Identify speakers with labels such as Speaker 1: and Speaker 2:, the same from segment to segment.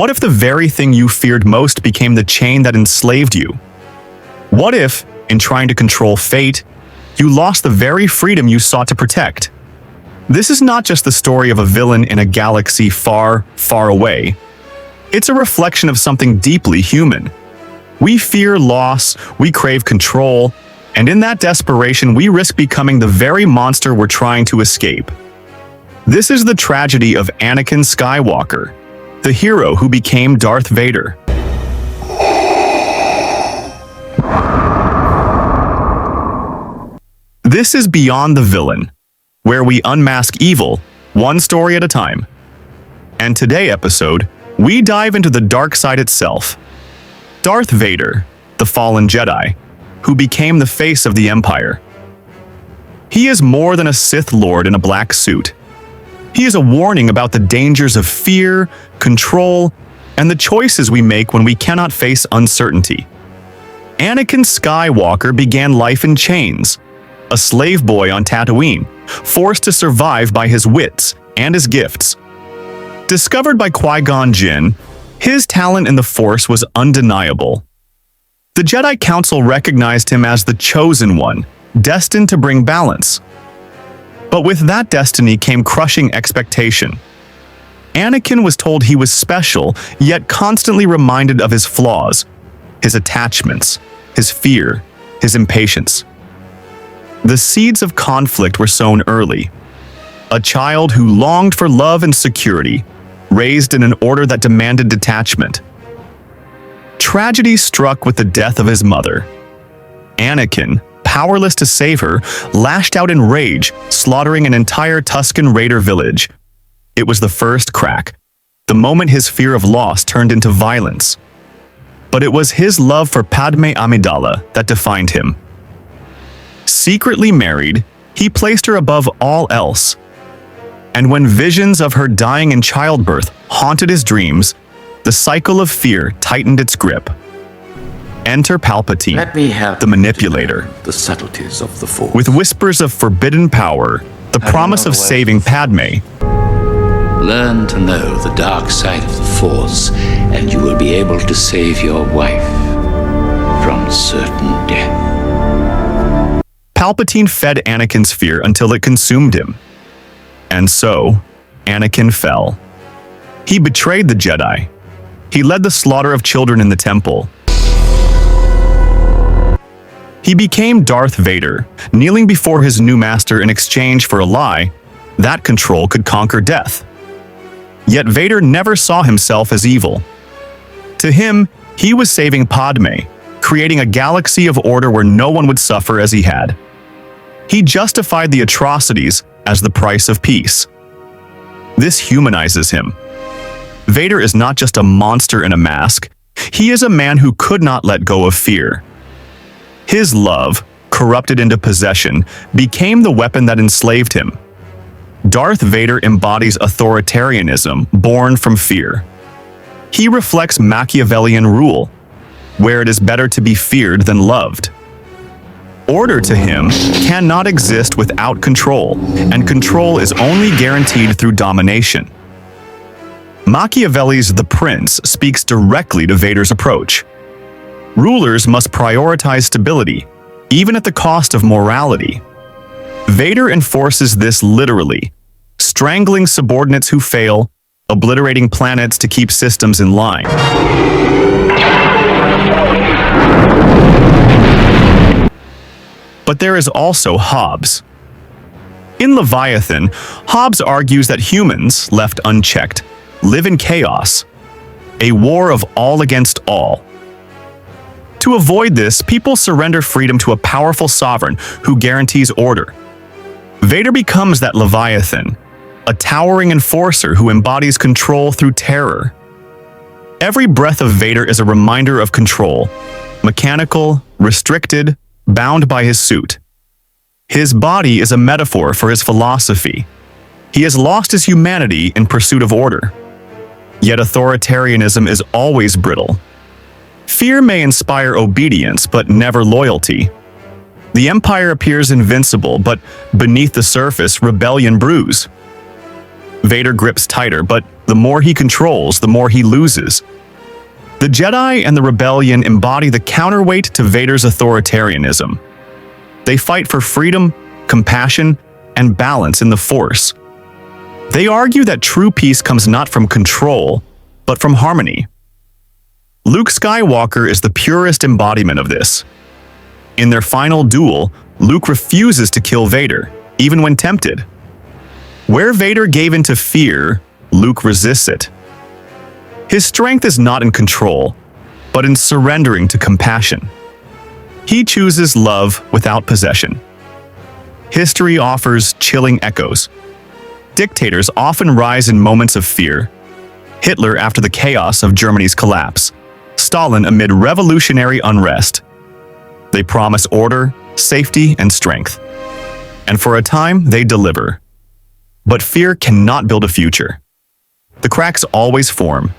Speaker 1: What if the very thing you feared most became the chain that enslaved you? What if, in trying to control fate, you lost the very freedom you sought to protect? This is not just the story of a villain in a galaxy far, far away. It's a reflection of something deeply human. We fear loss, we crave control, and in that desperation we risk becoming the very monster we're trying to escape. This is the tragedy of Anakin Skywalker, the hero who became Darth Vader. This is Beyond the Villain, where we unmask evil, one story at a time. And today's episode, we dive into the dark side itself. Darth Vader, the fallen Jedi, who became the face of the Empire. He is more than a Sith Lord in a black suit. He is a warning about the dangers of fear, control, and the choices we make when we cannot face uncertainty. Anakin Skywalker began life in chains, a slave boy on Tatooine, forced to survive by his wits and his gifts. Discovered by Qui-Gon Jinn, his talent in the Force was undeniable. The Jedi Council recognized him as the chosen one, destined to bring balance. But with that destiny came crushing expectation. Anakin was told he was special, yet constantly reminded of his flaws, his attachments, his fear, his impatience. The seeds of conflict were sown early. A child who longed for love and security, raised in an order that demanded detachment. Tragedy struck with the death of his mother. Anakin, powerless to save her, lashed out in rage, slaughtering an entire Tusken Raider village. It was the first crack, the moment his fear of loss turned into violence. But it was his love for Padme Amidala that defined him. Secretly married, he placed her above all else. And when visions of her dying in childbirth haunted his dreams, the cycle of fear tightened its grip. Enter Palpatine, the manipulator.
Speaker 2: The subtleties of the Force.
Speaker 1: With whispers of forbidden power, the promise of saving Padme.
Speaker 2: Learn to know the dark side of the Force, and you will be able to save your wife from certain death.
Speaker 1: Palpatine fed Anakin's fear until it consumed him. And so, Anakin fell. He betrayed the Jedi. He led the slaughter of children in the temple. He became Darth Vader, kneeling before his new master in exchange for a lie that control could conquer death. Yet Vader never saw himself as evil. To him, he was saving Padme, creating a galaxy of order where no one would suffer as he had. He justified the atrocities as the price of peace. This humanizes him. Vader is not just a monster in a mask. He is a man who could not let go of fear. His love, corrupted into possession, became the weapon that enslaved him. Darth Vader embodies authoritarianism born from fear. He reflects Machiavellian rule, where it is better to be feared than loved. Order to him cannot exist without control, and control is only guaranteed through domination. Machiavelli's The Prince speaks directly to Vader's approach. Rulers must prioritize stability, even at the cost of morality. Vader enforces this literally, strangling subordinates who fail, obliterating planets to keep systems in line. But there is also Hobbes. In Leviathan, Hobbes argues that humans, left unchecked, live in chaos, a war of all against all. To avoid this, people surrender freedom to a powerful sovereign who guarantees order. Vader becomes that Leviathan, a towering enforcer who embodies control through terror. Every breath of Vader is a reminder of control, mechanical, restricted, bound by his suit. His body is a metaphor for his philosophy. He has lost his humanity in pursuit of order. Yet authoritarianism is always brittle. Fear may inspire obedience, but never loyalty. The Empire appears invincible, but beneath the surface, rebellion brews. Vader grips tighter, but the more he controls, the more he loses. The Jedi and the Rebellion embody the counterweight to Vader's authoritarianism. They fight for freedom, compassion, and balance in the Force. They argue that true peace comes not from control, but from harmony. Luke Skywalker is the purest embodiment of this. In their final duel, Luke refuses to kill Vader, even when tempted. Where Vader gave in to fear, Luke resists it. His strength is not in control, but in surrendering to compassion. He chooses love without possession. History offers chilling echoes. Dictators often rise in moments of fear. Hitler after the chaos of Germany's collapse. Stalin amid revolutionary unrest. They promise order, safety, and strength. And for a time, they deliver. But fear cannot build a future. The cracks always form,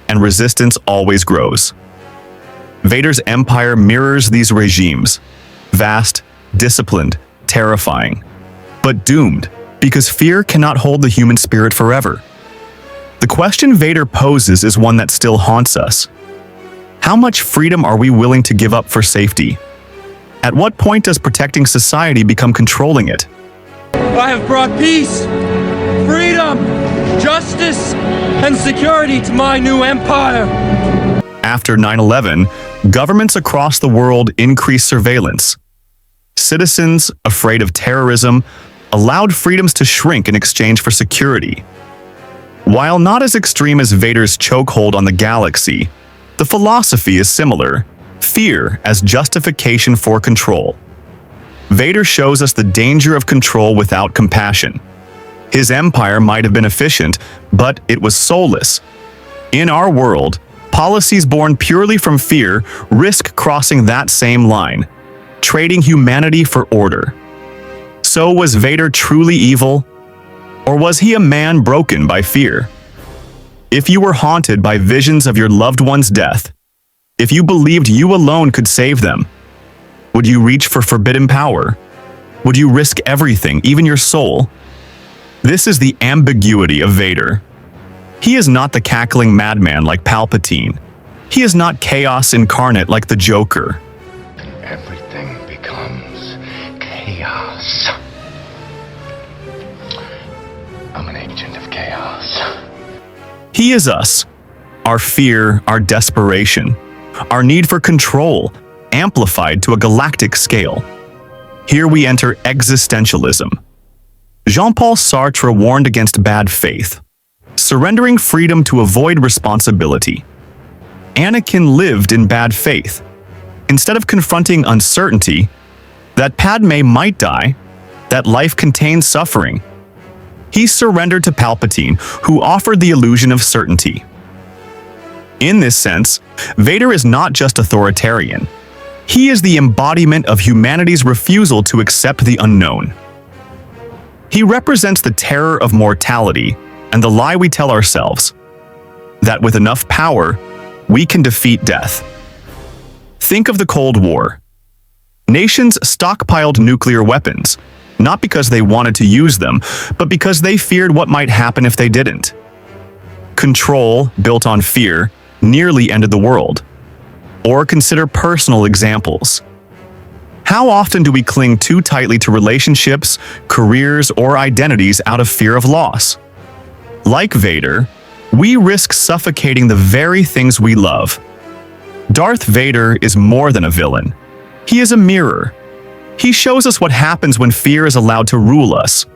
Speaker 1: and resistance always grows. Vader's empire mirrors these regimes. Vast, disciplined, terrifying. But doomed, because fear cannot hold the human spirit forever. The question Vader poses is one that still haunts us. How much freedom are we willing to give up for safety? At what point does protecting society become controlling it?
Speaker 3: I have brought peace, freedom, justice, and security to my new empire.
Speaker 1: After 9/11, governments across the world increased surveillance. Citizens, afraid of terrorism, allowed freedoms to shrink in exchange for security. While not as extreme as Vader's chokehold on the galaxy, the philosophy is similar: fear as justification for control. Vader shows us the danger of control without compassion. His empire might have been efficient, but it was soulless. In our world, policies born purely from fear risk crossing that same line, trading humanity for order. So was Vader truly evil? Or was he a man broken by fear? If you were haunted by visions of your loved one's death, if you believed you alone could save them, would you reach for forbidden power? Would you risk everything, even your soul? This is the ambiguity of Vader. He is not the cackling madman like Palpatine. He is not chaos incarnate like the Joker.
Speaker 4: Everything becomes chaos. I'm an agent of chaos.
Speaker 1: He is us. Our fear, our desperation, our need for control, amplified to a galactic scale. Here we enter existentialism. Jean-Paul Sartre warned against bad faith, surrendering freedom to avoid responsibility. Anakin lived in bad faith. Instead of confronting uncertainty, that Padme might die, that life contains suffering, he surrendered to Palpatine, who offered the illusion of certainty. In this sense, Vader is not just authoritarian. He is the embodiment of humanity's refusal to accept the unknown. He represents the terror of mortality and the lie we tell ourselves, that with enough power, we can defeat death. Think of the Cold War. Nations stockpiled nuclear weapons, not because they wanted to use them, but because they feared what might happen if they didn't. Control, built on fear, nearly ended the world. Or consider personal examples. How often do we cling too tightly to relationships, careers, or identities out of fear of loss? Like Vader, we risk suffocating the very things we love. Darth Vader is more than a villain. He is a mirror. He shows us what happens when fear is allowed to rule us.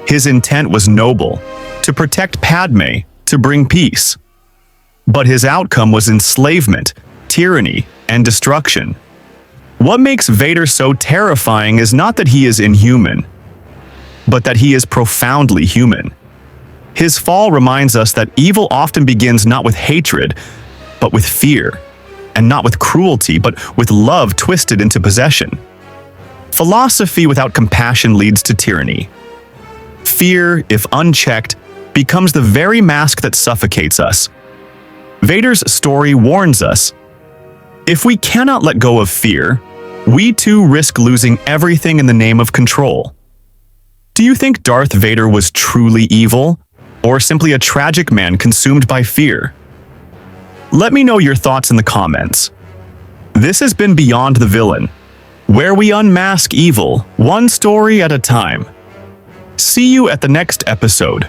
Speaker 1: His intent was noble, to protect Padme, to bring peace. But his outcome was enslavement, tyranny, and destruction. What makes Vader so terrifying is not that he is inhuman, but that he is profoundly human. His fall reminds us that evil often begins not with hatred, but with fear, and not with cruelty, but with love twisted into possession. Philosophy without compassion leads to tyranny. Fear, if unchecked, becomes the very mask that suffocates us. Vader's story warns us, if we cannot let go of fear, we too risk losing everything in the name of control. Do you think Darth Vader was truly evil, or simply a tragic man consumed by fear? Let me know your thoughts in the comments. This has been Beyond the Villain, where we unmask evil, one story at a time. See you at the next episode.